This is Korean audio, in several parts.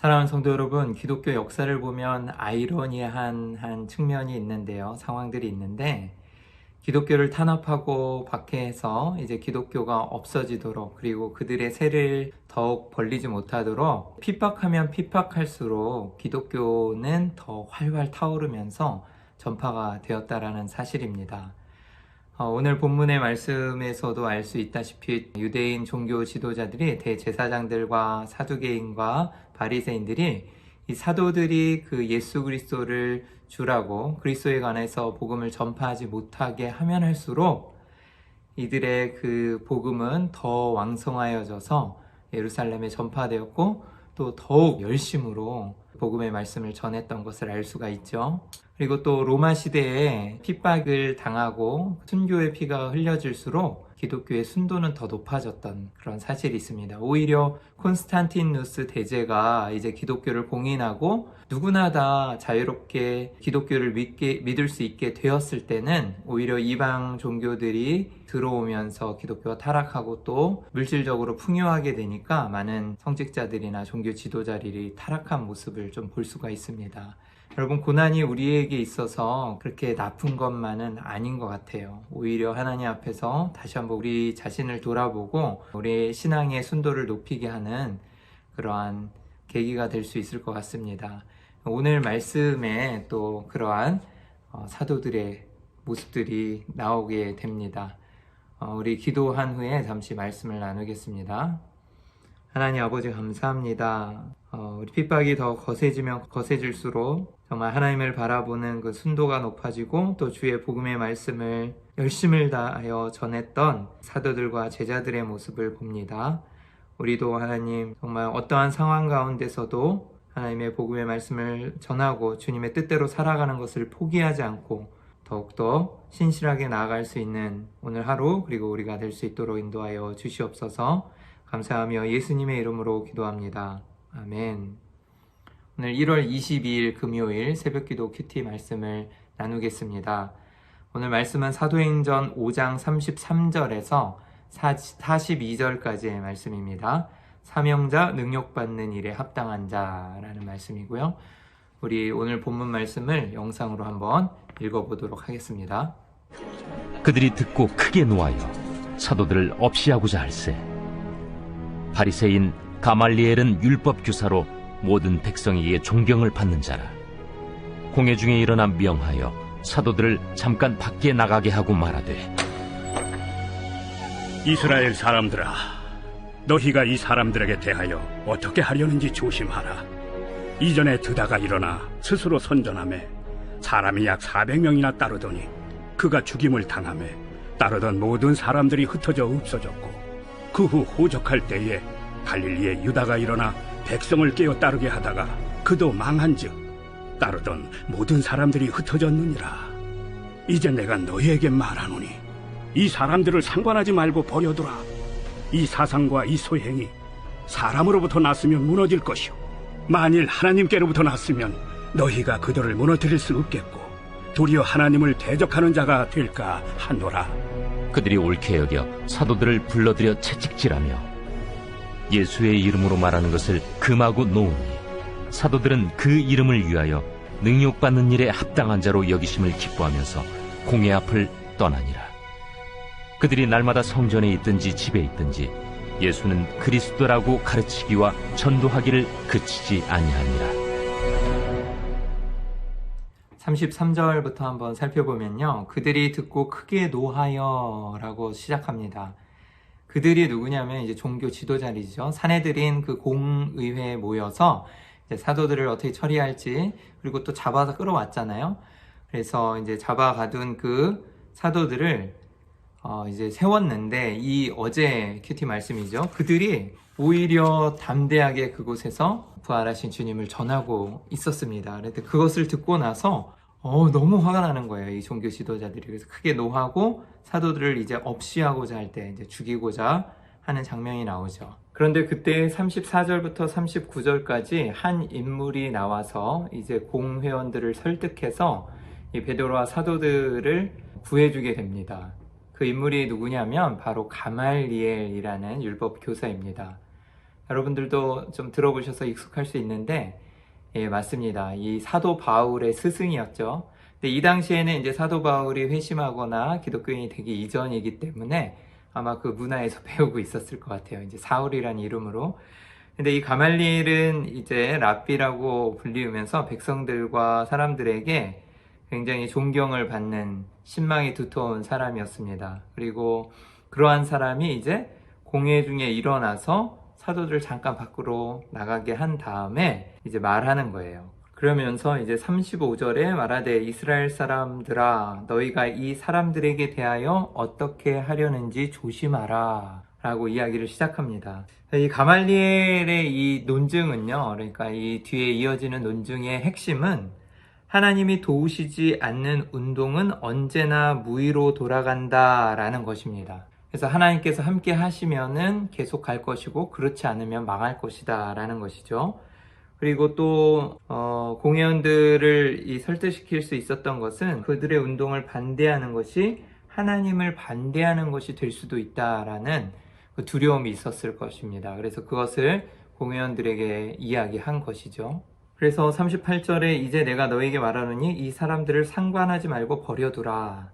사랑하는 성도 여러분, 기독교 역사를 보면 아이러니한 측면이 있는데요. 상황들이 있는데, 기독교를 탄압하고 박해해서 이제 기독교가 없어지도록, 그리고 그들의 세를 더욱 벌리지 못하도록 핍박하면 핍박할수록 기독교는 더 활활 타오르면서 전파가 되었다라는 사실입니다. 오늘 본문의 말씀에서도 알 수 있다시피 유대인 종교 지도자들이 대제사장들과 사두개인과 바리새인들이 이 사도들이 그 예수 그리스도를 주라고 그리스도에 관해서 복음을 전파하지 못하게 하면 할수록 이들의 그 복음은 더 왕성하여져서 예루살렘에 전파되었고 또 더욱 열심으로 복음의 말씀을 전했던 것을 알 수가 있죠. 그리고 또 로마 시대에 핍박을 당하고 순교의 피가 흘려질수록 기독교의 순도는 더 높아졌던 그런 사실이 있습니다. 오히려 콘스탄티누스 대제가 이제 기독교를 공인하고 누구나 다 자유롭게 기독교를 믿을 수 있게 되었을 때는 오히려 이방 종교들이 들어오면서 기독교가 타락하고 또 물질적으로 풍요하게 되니까 많은 성직자들이나 종교 지도자들이 타락한 모습을 좀 볼 수가 있습니다. 여러분, 고난이 우리에게 있어서 그렇게 나쁜 것만은 아닌 것 같아요. 오히려 하나님 앞에서 다시 한번 우리 자신을 돌아보고 우리의 신앙의 순도를 높이게 하는 그러한 계기가 될 수 있을 것 같습니다. 오늘 말씀에 또 그러한 사도들의 모습들이 나오게 됩니다. 우리 기도한 후에 잠시 말씀을 나누겠습니다. 하나님 아버지, 감사합니다. 우리 핍박이 더 거세지면 거세질수록 정말 하나님을 바라보는 그 순도가 높아지고 또 주의 복음의 말씀을 열심을 다하여 전했던 사도들과 제자들의 모습을 봅니다. 우리도 하나님 정말 어떠한 상황 가운데서도 하나님의 복음의 말씀을 전하고 주님의 뜻대로 살아가는 것을 포기하지 않고 더욱더 신실하게 나아갈 수 있는 오늘 하루 그리고 우리가 될 수 있도록 인도하여 주시옵소서. 감사하며 예수님의 이름으로 기도합니다. 아멘. 오늘 1월 22일 금요일 새벽기도 큐티 말씀을 나누겠습니다. 오늘 말씀은 사도행전 5장 33절에서 42절까지의 말씀입니다. 사명자 능력받는 일에 합당한 자라는 말씀이고요. 우리 오늘 본문 말씀을 영상으로 한번 읽어보도록 하겠습니다. 그들이 듣고 크게 노하여 사도들을 없이하고자 할세. 바리새인 가말리엘은 율법 교사로 모든 백성에게 존경을 받는 자라. 공회 중에 일어나 명하여 사도들을 잠깐 밖에 나가게 하고 말하되, 이스라엘 사람들아, 너희가 이 사람들에게 대하여 어떻게 하려는지 조심하라. 이전에 드다가 일어나 스스로 선전하매 사람이 약 400명이나 따르더니 그가 죽임을 당하매 따르던 모든 사람들이 흩어져 없어졌고, 그 후 호적할 때에 갈릴리의 유다가 일어나 백성을 깨어 따르게 하다가 그도 망한즉 따르던 모든 사람들이 흩어졌느니라. 이제 내가 너희에게 말하노니 이 사람들을 상관하지 말고 버려두라. 이 사상과 이 소행이 사람으로부터 났으면 무너질 것이요, 만일 하나님께로부터 났으면 너희가 그들을 무너뜨릴 수 없겠고 도리어 하나님을 대적하는 자가 될까 하노라. 그들이 옳게 여겨 사도들을 불러들여 채찍질하며 예수의 이름으로 말하는 것을 금하고 놓으니 사도들은 그 이름을 위하여 능욕받는 일에 합당한 자로 여기심을 기뻐하면서 공회 앞을 떠나니라. 그들이 날마다 성전에 있든지 집에 있든지 예수는 그리스도라고 가르치기와 전도하기를 그치지 아니하니라. 33절부터 한번 살펴보면요. 그들이 듣고 크게 노하여 라고 시작합니다. 그들이 누구냐면 이제 종교 지도자들이죠. 사내들인 그 공의회에 모여서 이제 사도들을 어떻게 처리할지, 그리고 또 잡아서 끌어왔잖아요. 그래서 이제 잡아가둔 그 사도들을 이제 세웠는데, 이 어제 큐티 말씀이죠. 그들이 오히려 담대하게 그곳에서 부활하신 주님을 전하고 있었습니다. 그런데 그것을 듣고 나서 너무 화가 나는 거예요, 이 종교 지도자들이. 그래서 크게 노하고 사도들을 이제 없이하고자 할 때 이제 죽이고자 하는 장면이 나오죠. 그런데 그때 34절부터 39절까지 한 인물이 나와서 이제 공회원들을 설득해서 이 베드로와 사도들을 구해주게 됩니다. 그 인물이 누구냐면 바로 가말리엘이라는 율법 교사입니다. 여러분들도 좀 들어보셔서 익숙할 수 있는데, 예, 맞습니다. 이 사도 바울의 스승이었죠. 근데 이 당시에는 이제 사도 바울이 회심하거나 기독교인이 되기 이전이기 때문에 아마 그 문화에서 배우고 있었을 것 같아요. 이제 사울이라는 이름으로. 근데 이 가말리엘은 이제 랍비라고 불리우면서 백성들과 사람들에게 굉장히 존경을 받는 신망이 두터운 사람이었습니다. 그리고 그러한 사람이 이제 공회 중에 일어나서 사도들을 잠깐 밖으로 나가게 한 다음에 이제 말하는 거예요. 그러면서 이제 35절에 말하되 이스라엘 사람들아 너희가 이 사람들에게 대하여 어떻게 하려는지 조심하라 라고 이야기를 시작합니다. 이 가말리엘의 이 논증은요, 그러니까 이 뒤에 이어지는 논증의 핵심은 하나님이 도우시지 않는 운동은 언제나 무의로 돌아간다 라는 것입니다. 그래서 하나님께서 함께 하시면은 계속 갈 것이고 그렇지 않으면 망할 것이다 라는 것이죠. 그리고 또 공회원들을 설득시킬 수 있었던 것은 그들의 운동을 반대하는 것이 하나님을 반대하는 것이 될 수도 있다라는 그 두려움이 있었을 것입니다. 그래서 그것을 공회원들에게 이야기한 것이죠. 그래서 38절에 이제 내가 너에게 말하노니 이 사람들을 상관하지 말고 버려두라.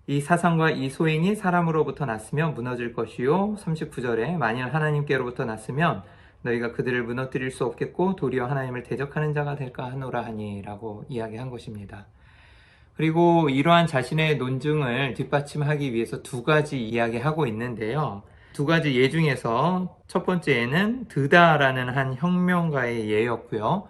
이 사상과 이 소행이 사람으로부터 났으면 무너질 것이요. 39절에 만일 하나님께로부터 났으면 너희가 그들을 무너뜨릴 수 없겠고 도리어 하나님을 대적하는 자가 될까 하노라 하니 라고 이야기한 것입니다. 그리고 이러한 자신의 논증을 뒷받침하기 위해서 두 가지 이야기하고 있는데요. 두 가지 예 중에서 첫 번째는 드다라는 한 혁명가의 예였고요.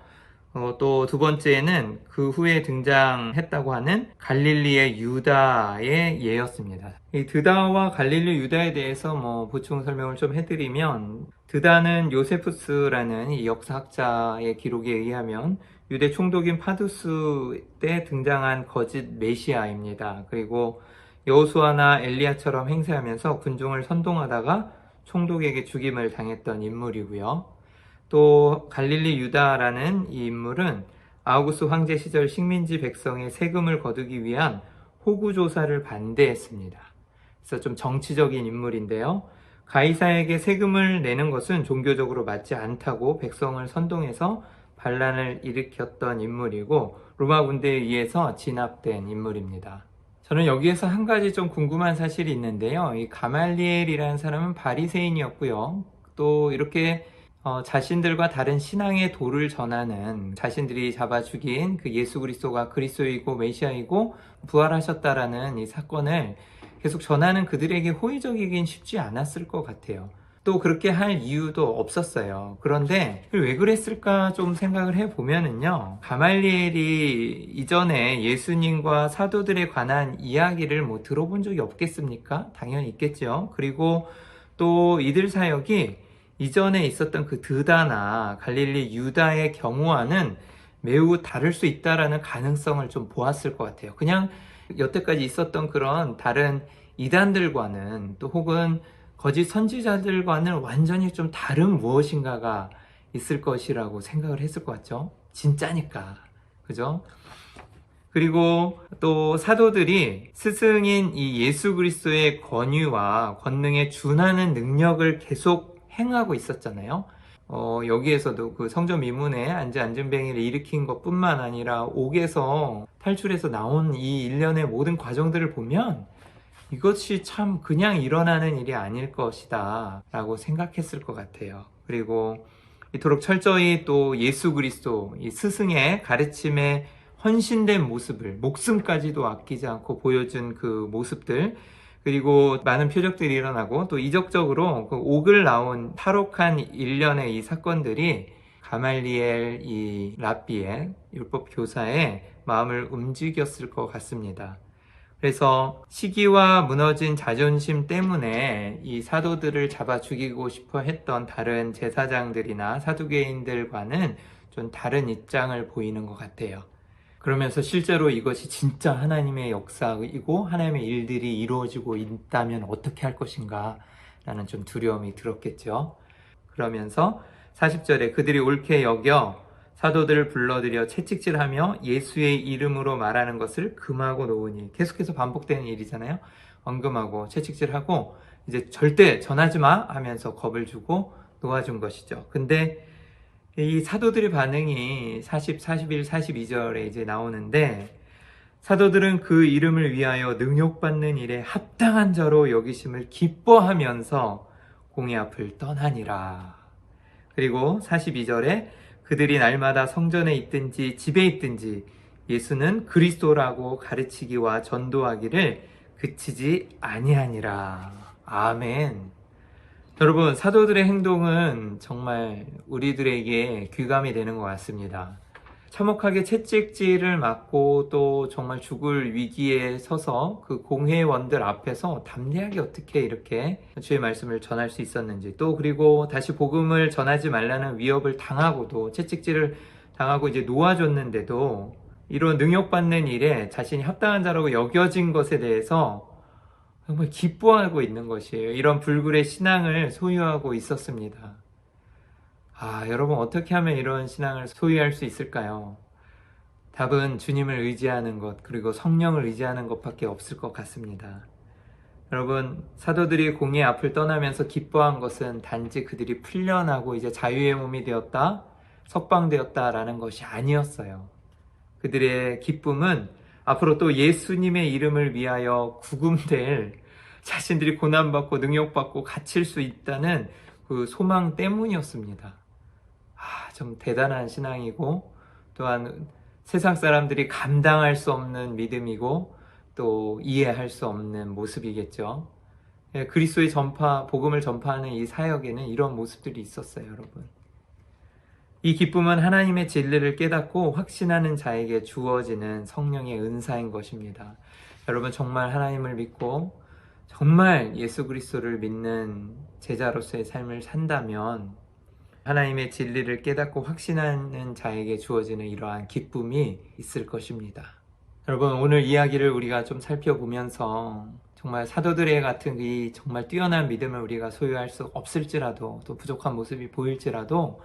또 두 번째는 그 후에 등장했다고 하는 갈릴리의 유다의 예였습니다. 이 드다와 갈릴리 유다에 대해서 보충 설명을 좀 해드리면, 드다는 요세푸스라는 이 역사학자의 기록에 의하면 유대 총독인 파두스 때 등장한 거짓 메시아입니다. 그리고 여호수아나 엘리야처럼 행세하면서 군중을 선동하다가 총독에게 죽임을 당했던 인물이고요. 또 갈릴리 유다라는 이 인물은 아우구스 황제 시절 식민지 백성의 세금을 거두기 위한 호구 조사를 반대했습니다. 그래서 좀 정치적인 인물인데요. 가이사에게 세금을 내는 것은 종교적으로 맞지 않다고 백성을 선동해서 반란을 일으켰던 인물이고 로마 군대에 의해서 진압된 인물입니다. 저는 여기에서 한 가지 좀 궁금한 사실이 있는데요. 이 가말리엘이라는 사람은 바리새인이었고요. 또 이렇게 자신들과 다른 신앙의 도를 전하는, 자신들이 잡아 죽인 그 예수 그리스도가 그리스도이고 메시아이고 부활하셨다라는 이 사건을 계속 전하는 그들에게 호의적이긴 쉽지 않았을 것 같아요. 또 그렇게 할 이유도 없었어요. 그런데 왜 그랬을까 좀 생각을 해보면은요, 가말리엘이 이전에 예수님과 사도들에 관한 이야기를 들어본 적이 없겠습니까? 당연히 있겠죠. 그리고 또 이들 사역이 이전에 있었던 그 드다나 갈릴리 유다의 경우와는 매우 다를 수 있다라는 가능성을 좀 보았을 것 같아요. 그냥 여태까지 있었던 그런 다른 이단들과는, 또 혹은 거짓 선지자들과는 완전히 좀 다른 무엇인가가 있을 것이라고 생각을 했을 것 같죠. 진짜니까. 그죠? 그리고 또 사도들이 스승인 이 예수 그리스도의 권위와 권능에 준하는 능력을 계속 행하고 있었잖아요. 여기에서도 그 성전 미문에 안전뱅이를 일으킨 것뿐만 아니라 옥에서 탈출해서 나온 이 일련의 모든 과정들을 보면 이것이 참 그냥 일어나는 일이 아닐 것이다 라고 생각했을 것 같아요. 그리고 이토록 철저히 또 예수 그리스도 이 스승의 가르침에 헌신된 모습을, 목숨까지도 아끼지 않고 보여준 그 모습들, 그리고 많은 표적들이 일어나고 또 이적적으로 그 옥을 나온 탈옥한 일련의 이 사건들이 가말리엘 이 랍비의 율법 교사의 마음을 움직였을 것 같습니다. 그래서 시기와 무너진 자존심 때문에 이 사도들을 잡아 죽이고 싶어 했던 다른 제사장들이나 사두개인들과는 좀 다른 입장을 보이는 것 같아요. 그러면서 실제로 이것이 진짜 하나님의 역사이고 하나님의 일들이 이루어지고 있다면 어떻게 할 것인가 라는 좀 두려움이 들었겠죠. 그러면서 40절에 그들이 옳게 여겨 사도들을 불러들여 채찍질하며 예수의 이름으로 말하는 것을 금하고 놓으니, 계속해서 반복되는 일이잖아요. 언금하고 채찍질하고 이제 절대 전하지 마 하면서 겁을 주고 놓아준 것이죠. 근데 이 사도들의 반응이 40, 41, 42절에 이제 나오는데, 사도들은 그 이름을 위하여 능욕받는 일에 합당한 자로 여기심을 기뻐하면서 공의 앞을 떠나니라. 그리고 42절에 그들이 날마다 성전에 있든지 집에 있든지 예수는 그리스도라고 가르치기와 전도하기를 그치지 아니하니라. 아멘. 여러분, 사도들의 행동은 정말 우리들에게 귀감이 되는 것 같습니다. 참혹하게 채찍질을 맞고 또 정말 죽을 위기에 서서 그 공회원들 앞에서 담대하게 어떻게 이렇게 주의 말씀을 전할 수 있었는지, 또 그리고 다시 복음을 전하지 말라는 위협을 당하고도 채찍질을 당하고 이제 놓아줬는데도 이런 능욕받는 일에 자신이 합당한 자라고 여겨진 것에 대해서 정말 기뻐하고 있는 것이에요. 이런 불굴의 신앙을 소유하고 있었습니다. 여러분, 어떻게 하면 이런 신앙을 소유할 수 있을까요? 답은 주님을 의지하는 것, 그리고 성령을 의지하는 것밖에 없을 것 같습니다. 여러분, 사도들이 공의 앞을 떠나면서 기뻐한 것은 단지 그들이 풀려나고 이제 자유의 몸이 되었다, 석방되었다라는 것이 아니었어요. 그들의 기쁨은 앞으로 또 예수님의 이름을 위하여 구금될, 자신들이 고난받고 능욕받고 갇힐 수 있다는 그 소망 때문이었습니다. 좀 대단한 신앙이고, 또한 세상 사람들이 감당할 수 없는 믿음이고 또 이해할 수 없는 모습이겠죠. 그리스도의 복음을 전파하는 이 사역에는 이런 모습들이 있었어요, 여러분. 이 기쁨은 하나님의 진리를 깨닫고 확신하는 자에게 주어지는 성령의 은사인 것입니다. 여러분, 정말 하나님을 믿고 정말 예수 그리스도를 믿는 제자로서의 삶을 산다면 하나님의 진리를 깨닫고 확신하는 자에게 주어지는 이러한 기쁨이 있을 것입니다. 여러분, 오늘 이야기를 우리가 좀 살펴보면서 정말 사도들의 같은 이 정말 뛰어난 믿음을 우리가 소유할 수 없을지라도, 또 부족한 모습이 보일지라도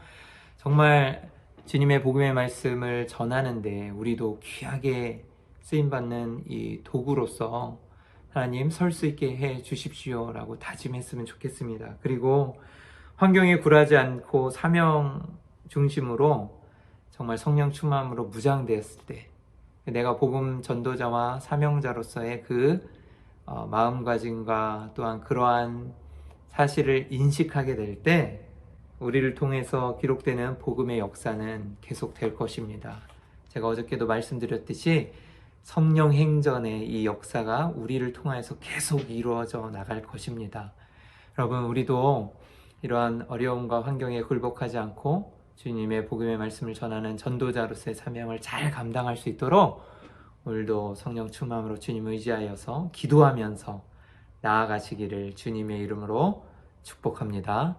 정말 주님의 복음의 말씀을 전하는데 우리도 귀하게 쓰임받는 이 도구로서 하나님 설 수 있게 해 주십시오라고 다짐했으면 좋겠습니다. 그리고 환경에 굴하지 않고 사명 중심으로 정말 성령 충만으로 무장되었을 때 내가 복음 전도자와 사명자로서의 그 마음가짐과 또한 그러한 사실을 인식하게 될 때 우리를 통해서 기록되는 복음의 역사는 계속될 것입니다. 제가 어저께도 말씀드렸듯이 성령 행전의 이 역사가 우리를 통해서 계속 이루어져 나갈 것입니다. 여러분, 우리도 이러한 어려움과 환경에 굴복하지 않고 주님의 복음의 말씀을 전하는 전도자로서의 사명을 잘 감당할 수 있도록 오늘도 성령 충만으로 주님 의지하여서 기도하면서 나아가시기를 주님의 이름으로 축복합니다.